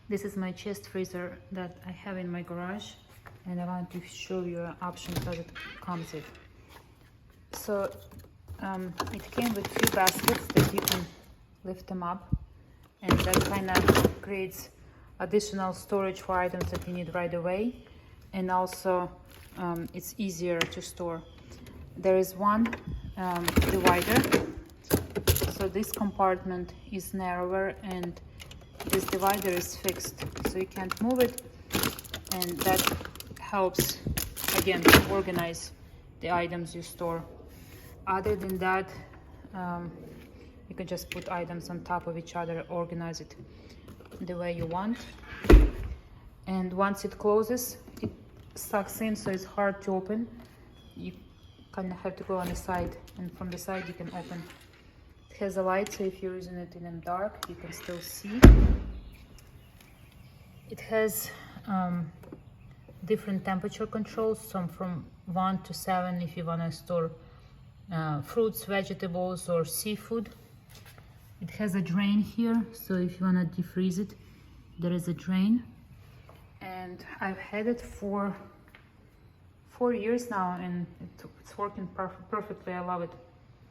This is my chest freezer that I have in my garage, and I want to show you options that it comes with. So it came with two baskets that you can lift them up, and that kind of creates additional storage for items that you need right away, and also it's easier to store. There is one divider, so this compartment is narrower and this divider is fixed, so you can't move it, and that helps again organize the items you store. Other than that, you can just put items on top of each other, organize it the way you want, and once it closes it sucks in, so it's hard to open. You kind of have to go on the side, and from the side you can open. It has a light, so if you're using it in the dark you can still see. It has different temperature controls, some from 1 to 7 if you want to store fruits, vegetables or seafood. It has a drain here, so if you want to defreeze it, there is a drain. And I've had it for 4 years now, and it's working perfectly. I love it.